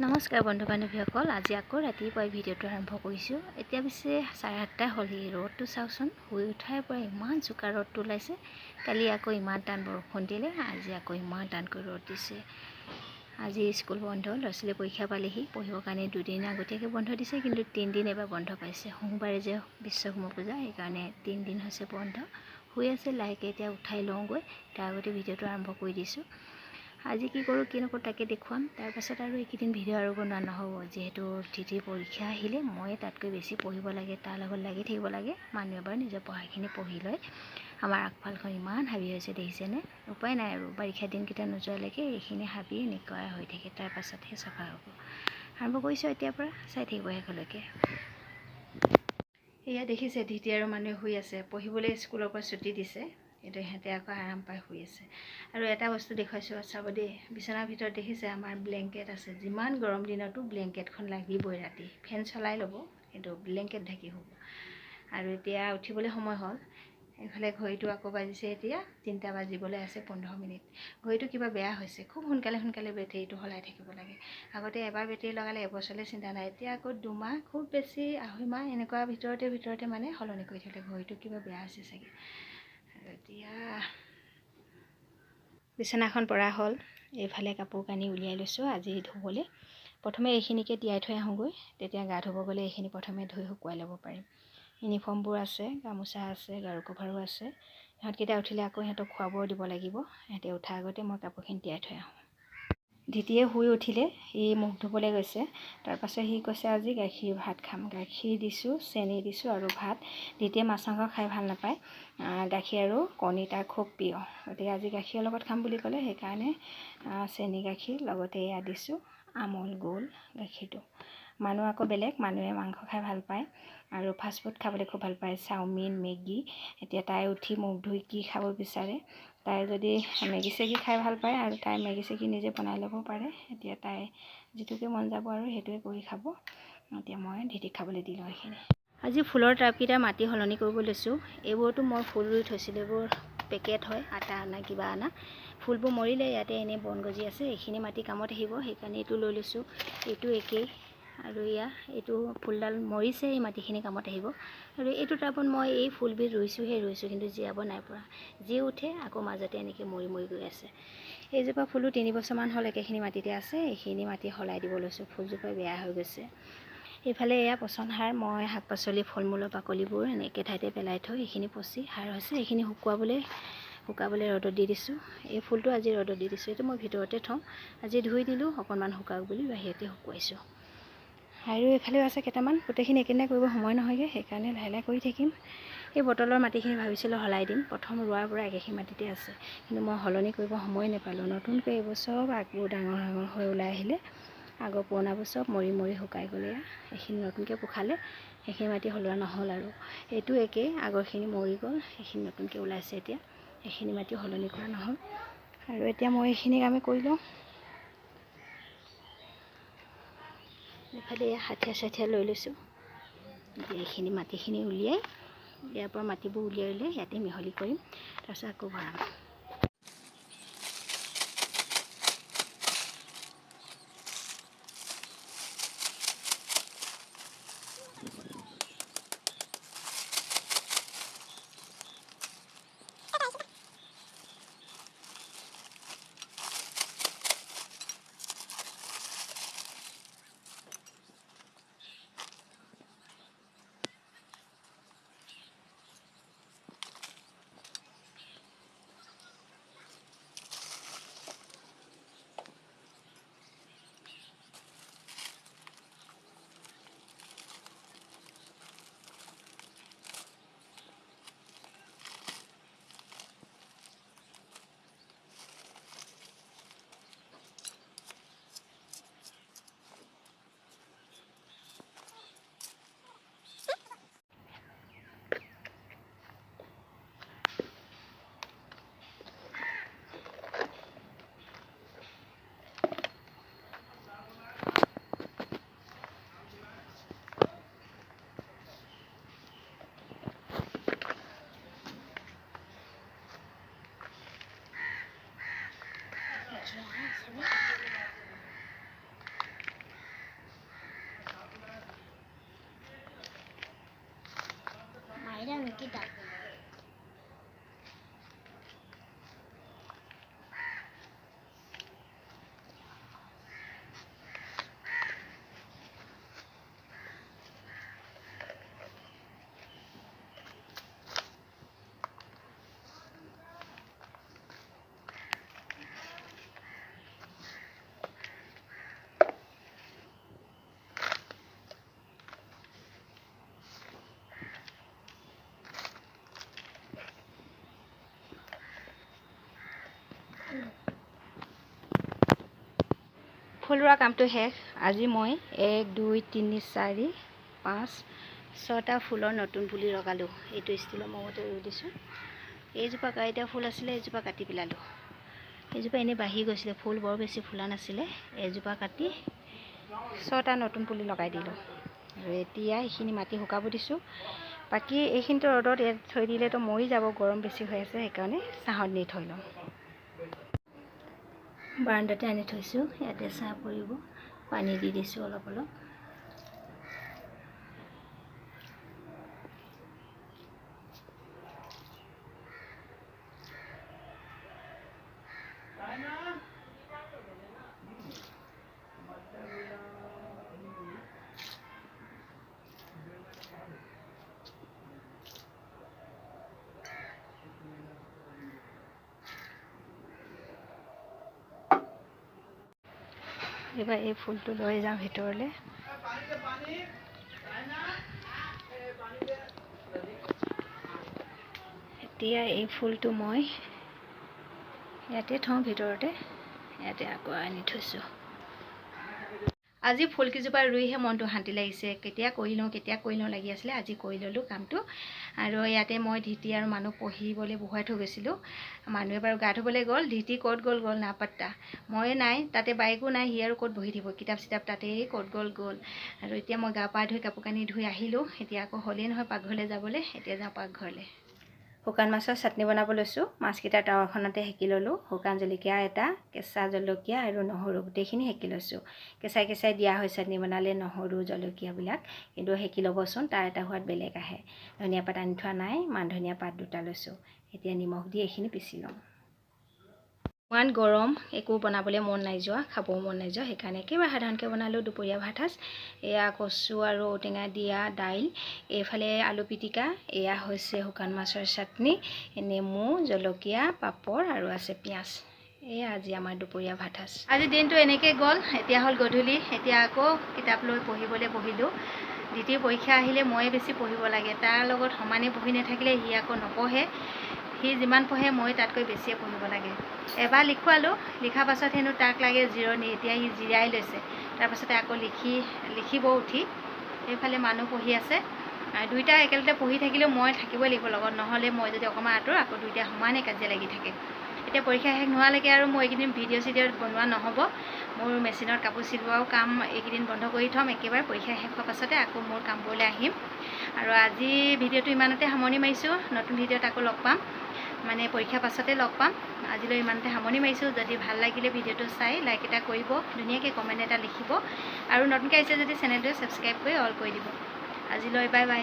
নমস্কাৰ বন্ধু বান্ধৱীসকল, আজি আকৌ ৰাতিপুৱাই ভিডিঅ'টো আৰম্ভ কৰিছোঁ। এতিয়া পিছে 7:30 হ'লেই। ৰ'দটো চাওকচোন, শুই উঠাৰ পৰা ইমান জোকা ৰ'দটো ওলাইছে। কালি আকৌ ইমান টান বৰষুণ দিলে, আজি আকৌ ইমান টানকৈ ৰ'দ দিছে। আজি স্কুল বন্ধ, ল'ৰা ছোৱালী পৰীক্ষা পালেহি, পঢ়িবৰ কাৰণে 2 দিন আগতীয়াকৈ বন্ধ দিছে, কিন্তু 3 দিন এবাৰ বন্ধ পাইছে। সোমবাৰে যে বিশ্বকৰ্মা পূজা, সেইকাৰণে 3 দিন হৈছে বন্ধ। শুই আছে লাহেকৈ, এতিয়া উঠাই লওঁগৈ, তাৰ আগতে ভিডিঅ'টো আৰম্ভ কৰি দিছোঁ। আজি কি কৰোঁ কি নকৰোঁ তাকে দেখুৱাম। তাৰপাছত আৰু এইকেইদিন ভিডিঅ' আৰু বনোৱা নহ'ব, যিহেতু তিথিৰ পৰীক্ষা আহিলে মই তাতকৈ বেছি পঢ়িব লাগে, তাৰ লগত লাগি থাকিব লাগে। মানুহ এবাৰ নিজৰ পঢ়াখিনি পঢ়ি লয়। আমাৰ আগফালখন ইমান হাবি হৈছে দেখিছেনে? উপায় নাই আৰু, বাৰিষা দিনকেইটা নোযোৱালৈকে এইখিনি হাবি এনেকুৱা হৈ থাকে, তাৰপাছতহে চাফা হ'ব। আৰম্ভ কৰিছোঁ এতিয়াৰ পৰা, চাই থাকিব শেষলৈকে। এয়া দেখিছে, তিথি আৰু মানুহে শুই আছে। পঢ়িবলৈ স্কুলৰ পৰা ছুটি দিছে, কিন্তু সিহঁতে আকৌ আৰাম পাই শুই আছে। আৰু এটা বস্তু দেখুৱাইছোঁ, চাব দেই। বিচনাৰ ভিতৰত দেখিছে আমাৰ ব্লেংকেট আছে। যিমান গৰম দিনতো ব্লেংকেটখন লাগিবই ৰাতি। ফেন চলাই ল'ব, কিন্তু ব্লেংকেট ঢাকি শুব। আৰু এতিয়া উঠিবলৈ সময় হ'ল। এইফালে ঘড়ীটো আকৌ বাজিছে এতিয়া 3টা বাজিবলৈ আছে 15 মিনিট। ঘড়ীটো কিবা বেয়া হৈছে, খুব সোনকালে বেটেৰীটো সলাই থাকিব লাগে। আগতে এবাৰ বেটেৰী লগালে এবছৰলৈ চিন্তা নাই, এতিয়া আকৌ 2 মাহ, খুব বেছি 2.5 মাহ এনেকুৱা ভিতৰতে মানে সলনি কৰি থাকিলে। ঘড়ীটো কিবা বেয়া হৈছে চাগে। আৰু এতিয়া বিচনাখন পৰা হ'ল। এইফালে কাপোৰ কানি উলিয়াই লৈছোঁ আজি ধুবলৈ। প্ৰথমে এইখিনিকে তিয়াই থৈ আহোঁগৈ, তেতিয়া গা ধুব গ'লে এইখিনি প্ৰথমে ধুই শুকুৱাই ল'ব পাৰিম। ইউনিফৰ্মবোৰ আছে, গামোচা আছে, গাৰু কভাৰো আছে। সিহঁতকেইটা উঠিলে আকৌ সিহঁতক খোৱাব দিব লাগিব। সিহঁতে উঠাৰ আগতে মই কাপোৰখিনি তিয়াই থৈ আহোঁ। ধিতিয়ে শুই উঠিলে, সি মুখ ধুবলৈ গৈছে। তাৰপাছত সি কৈছে আজি গাখীৰ ভাত খাম। গাখীৰ দিছোঁ, চেনি দিছোঁ আৰু ভাত। ধিতিয়ে মাছ মাংস খাই ভাল নাপায়, গাখীৰ আৰু কণী তাৰ খুব প্ৰিয়। গতিকে আজি গাখীৰৰ লগত খাম বুলি ক'লে, সেইকাৰণে চেনি গাখীৰ লগতে এয়া দিছোঁ, আমুল গোল গাখীৰটো। মানুহ আকৌ বেলেগ, মানুহে মাংস খাই ভাল পায় আৰু ফাষ্টফুড খাবলৈ খুব ভাল পায়, চাওমিন, মেগী। এতিয়া তাই উঠি মুখ ধুই কি খাব বিচাৰে। তাই যদি মেগী চেগী খাই ভাল পায় আৰু তাই মেগী চেগী নিজে বনাই ল'ব পাৰে। এতিয়া তাই যিটোকে মন যাব আৰু সেইটোৱে কৰি খাব। এতিয়া মই ধিতিক খাবলৈ দিলোঁ এইখিনি। আজি ফুলৰ টাবকেইটা মাটি সলনি কৰিব লৈছোঁ। এইবোৰতো মই ফুল ৰুই থৈছিলোঁ, এইবোৰ পেকেট হয়, আটা আনা কিবা আনা। ফুলবোৰ মৰিলে, ইয়াতে এনেই বন গজি আছে, এইখিনি মাটি কামত আহিব, সেইকাৰণে এইটো লৈ লৈছোঁ। এইটো একেই, আৰু এইটো ফুলডাল মৰিছে, এই মাটিখিনি কামত আহিব। আৰু এইটো টাবত মই এই ফুলবিধ ৰুইছোঁ, কিন্তু জীয়াব নাই পৰা। যি উঠে আকৌ মাজতে এনেকৈ মৰি গৈ আছে। এইজোপা ফুলো 3 বছৰমান হ'ল একেখিনি মাটিতে আছে। এইখিনি মাটি সলাই দিব লৈছোঁ, ফুলজোপা বেয়া হৈ গৈছে। এইফালে এয়া পচন সাৰ, মই শাক পাচলি ফল মূলৰ বাকলিবোৰ এনেকৈ ঠাইতে পেলাই থৈ এইখিনি পচি সাৰ হৈছে। এইখিনি শুকাবলৈ ৰ'দত দি দিছোঁ। এই ফুলটো আজি ৰ'দত দি দিছোঁ, এইটো মই ভিতৰতে থওঁ। আজি ধুই দিলোঁ, অকণমান শুকাওক বুলি বাহিৰতে শুকুৱাইছোঁ। আৰু এইফালেও আছে কেইটামান, গোটেইখিনি একেদিনাই কৰিব সময় নহয়গৈ, সেইকাৰণে লাহে লাহে কৰি থাকিম। এই বটলৰ মাটিখিনি ভাবিছিলোঁ সলাই দিম, প্ৰথম ৰোৱাৰ পৰা একেখিনি মাটিতে আছে, কিন্তু মই সলনি কৰিব সময় নাপালোঁ। নতুনকৈ এইবোৰ চব আগবোৰ ডাঙৰ হৈ ওলাই আহিলে, আগৰ পুৰণাবোৰ চব মৰি শুকাই গ'লে। এইখিনি নতুনকৈ পোখালে, সেইখিনি মাটি সলোৱা নহ'ল। আৰু এইটো একেই, আগৰখিনি মৰি গ'ল, সেইখিনি নতুনকৈ ওলাইছে এতিয়া। এইখিনি মাটি সলনি কৰা নহ'ল। আৰু এতিয়া মই এইখিনি কামেই কৰি লওঁ। এইফালে হাঠিয়া চাঠিয়া লৈ লৈছোঁ। এতিয়া এইখিনি মাটিখিনি উলিয়াই, ইয়াৰ পৰা মাটিবোৰ উলিয়াই ইয়াতে মিহলি কৰিম, তাৰপিছত আকৌ ভৰাম। ফুল ৰোৱা কামটো শেষ। আজি মই 1 2 3 4 5 6টা ফুলৰ নতুন পুলি লগালোঁ। এইটো ষ্টিলৰ মগতে ৰুই দিছোঁ। এইজোপা কাইটা ফুল আছিলে, এইজোপা কাটি পেলালোঁ। এইজোপা এনেই বাঢ়ি গৈছিলে, ফুল বৰ বেছি ফুলা নাছিলে। এইজোপা কাটি 6টা নতুন পুলি লগাই দিলোঁ। আৰু এতিয়া এইখিনি মাটি শুকাব দিছোঁ। বাকী এইখিনিতো ৰ'দত থৈ দিলেতো মৰি যাব, গৰম বেছি হৈ আছে, সেইকাৰণে ছাঁত নি থৈ লওঁ। বাৰান্দাতে আনি থৈছোঁ, ইয়াতে ছাঁ পৰিব। পানী দি দিছোঁ অলপ অলপ। এইবাৰ এই ফুলটো লৈ যাওঁ ভিতৰলৈ। এতিয়া এই ফুলটো মই ইয়াতে থওঁ ভিতৰতে। ইয়াতে আকৌ আনি থৈছোঁ। আজি ফুলকেইজোপা ৰুইহে মনটো শান্তি লাগিছে। কেতিয়া কৰি লওঁ লাগি আছিলে। আজি কৰি ল'লোঁ কামটো। আৰু ইয়াতে মই ধিতি আৰু মানুহ পঢ়িবলৈ বহুৱাই থৈ গৈছিলোঁ। মানুহে বাৰু গা ধুবলৈ গ'ল, ধিতি ক'ত গ'ল নাপাত্তা। মই নাই, তাতে বাইকো নাই, সি আৰু ক'ত বহি দিব, কিতাপ চিতাপ তাতেই ক'ত গ'ল। আৰু এতিয়া মই গা পা ধুই কাপোৰ কানি ধুই আহিলোঁ। এতিয়া আকৌ হ'লেই নহয় পাকঘৰলৈ যাবলৈ। এতিয়া যাওঁ পাকঘৰলৈ। শুকান মাছৰ চাটনি বনাব লৈছোঁ। মাছকেইটা টাৱাখনতে সেকি ল'লোঁ। শুকান জলকীয়া এটা, কেঁচা জলকীয়া আৰু নহৰু গোটেইখিনি সেকি লৈছোঁ। কেঁচাই দিয়া হয় চাটনি বনালে নহৰু জলকীয়াবিলাক, কিন্তু সেকি ল'বচোন, তাৰ এটা সোৱাদ বেলেগ আহে। ধনিয়া পাত আনি থোৱা নাই, মান ধনিয়া পাত 2টা লৈছোঁ। এতিয়া নিমখ দি এইখিনি পিচি ল'ম। ইমান গৰম, একো বনাবলৈ মন নাই যোৱা, খাবও মন নাই যোৱা। সেইকাৰণে একেবাৰে সাধাৰণকৈ বনালোঁ দুপৰীয়া ভাত সাজ। এয়া কচু আৰু ঔটেঙা দিয়া দাইল, এইফালে আলু পিটিকা, এয়া হৈছে শুকান মাছৰ চাটনি, নেমু, জলকীয়া, পাপৰ আৰু আছে পিঁয়াজ। এয়া আজি আমাৰ দুপৰীয়া ভাত সাজ। আজি দিনটো এনেকৈ গ'ল। এতিয়া হ'ল গধূলি। এতিয়া আকৌ কিতাপ লৈ পঢ়িবলৈ বহিলোঁ। দ্বিতীয় পৰীক্ষা আহিলে ময়ে বেছি পঢ়িব লাগে। তাৰ লগত সমানে পঢ়ি নাথাকিলে সি আকৌ নপঢ়ে। সি যিমান পঢ়ে মই তাতকৈ বেছিয়ে পঢ়িব লাগে। এবাৰ লিখোৱালোঁ, লিখাৰ পাছত হেনো তাক লাগে জিৰণি। এতিয়া সি জিৰাই লৈছে। তাৰপাছতে আকৌ লিখিব উঠি। এইফালে মানুহ পঢ়ি আছে। দুইটা একেলগতে পঢ়ি থাকিলেও মই থাকিবই লাগিব লগত, নহ'লে মই যদি অকণমান আঁতৰো আকৌ দুইটা সমানে কাজিয়া লাগি থাকে। এতিয়া পৰীক্ষা শেষ নোহোৱালৈকে আৰু মই এইকেইদিন ভিডিঅ' চিডিঅ' বনোৱা নহ'ব। মোৰ মেচিনত কাপোৰ চিলোৱাও কাম এইকেইদিন বন্ধ কৰি থ'ম। একেবাৰে পৰীক্ষা শেষ হোৱাৰ পাছতে আকৌ মোৰ কামবোৰলৈ আহিম। আৰু আজি ভিডিঅ'টো ইমানতে সামৰণি মাৰিছোঁ। নতুন ভিডিঅ'ত আকৌ লগ পাম, মানে পৰীক্ষাৰ পাছতে লগ পাম। আজিলৈ ইমানতে সামৰণি মাৰিছোঁ। যদি ভাল লাগিলে ভিডিঅ'টো চাই লাইক এটা কৰিব, ধুনীয়াকৈ কমেণ্ট এটা লিখিব, আৰু নতুনকৈ আহিছে যদি চেনেলটো ছাবস্ক্ৰাইব কৰি অল কৰি দিব। আজিলৈ বাই বাই।